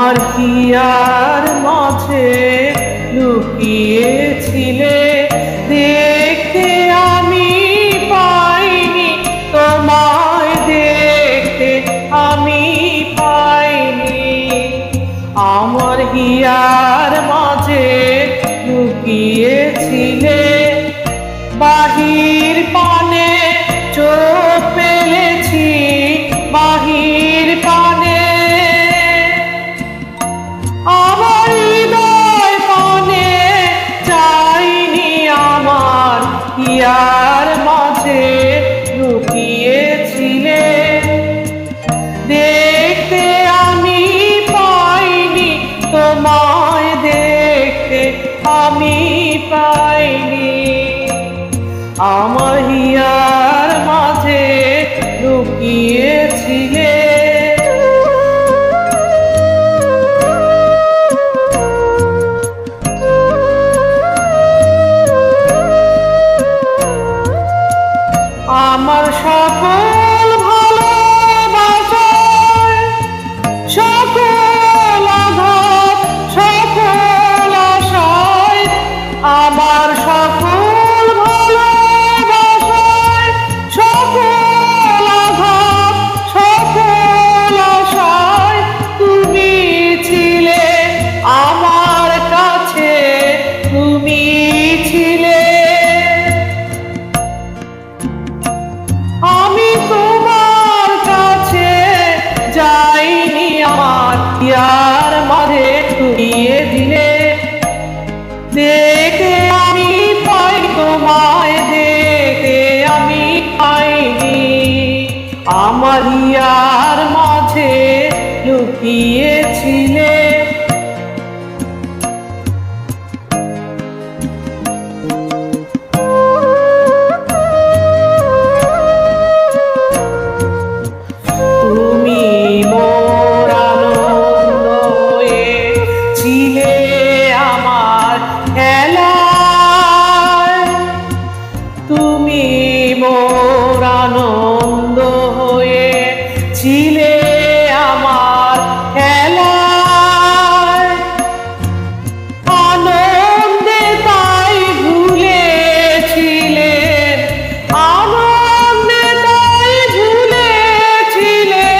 আমার হিয়ার মাঝে লুকিয়েছিলে, দেখতে আমি পাইনি তোমায়, দেখতে আমি পাইনি। আমার হিয়ার মাঝে লুকিয়েছিলে, বাহির পানে চোখ ফেলেছি, বাহির পানে আমার হৃদয় পানে চাইনি। আমার হিয়ার মাঝে লুকিয়েছিলে, দেখতে আমি পাইনি তোমায়, দেখতে আমি পাইনি। আমার হিয়ার মাঝে লুকিয়েছিলে। আমার সকল ভালোবাসায়, সকল আঘাত, সকল আশায়, আমার সকল ভালোবাসায়, সকল আঘাত, সকল আশায় তুমি ছিলে আমার কাছে, তুমি ছিলে। আমি তোমার কাছে যাইনি, আমার হিয়ার মাঝে লুকিয়ে দিলে, দেখে আমি পাই তোমায়, দেখে আমি পাইনি। আমার হিয়ার মাঝে লুকিয়েছিলে। তুমি মোর আনন্দ হয়ে ছিলে আমার খেলায়, তুমি মোর আনন্দ হয়ে ছিলে আমার খেলায়। আনন্দে তাই ভুলেছিলে, আনন্দে তাই ভুলেছিলে,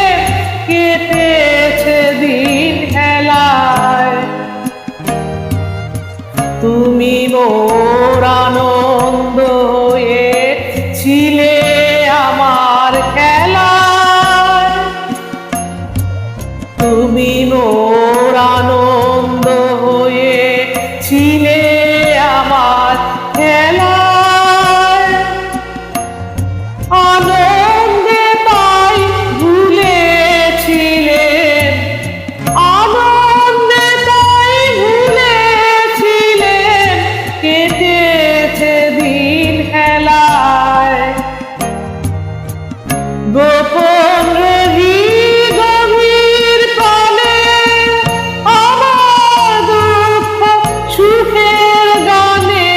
কেটেছে দিন খেলায়। তুমি মোর আনন্দ হয়ে ছিলে আমার খেলায়, তুমি মোর আনন্দ হয়ে ছিলে আমার খেলায়। আনন্দে তাই ভুলেছিলেন, আনন্দে তাই ভুলেছিলেন, কেটেছে দিন খেলায়। গোপন রহি গভীর প্রাণে আমার দুঃখ সুখের গানে,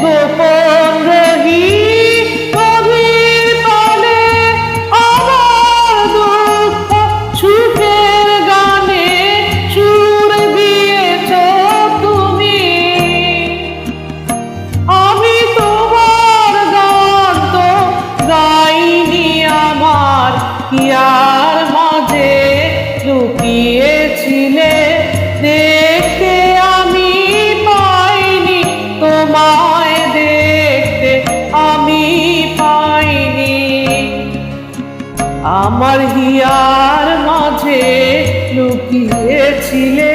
গোপন রহি গভীর প্রাণে আমার দুঃখ সুখের গানে, সুর দিয়েছ তুমি। আমি তোমার গান তো গাইনি, আমার হিয়ার মাঝে লুকিয়েছিলে, দেখতে আমি পাইনি তোমায়, দেখতে আমি পাইনি। আমার হিয়ার মাঝে লুকিয়েছিলে।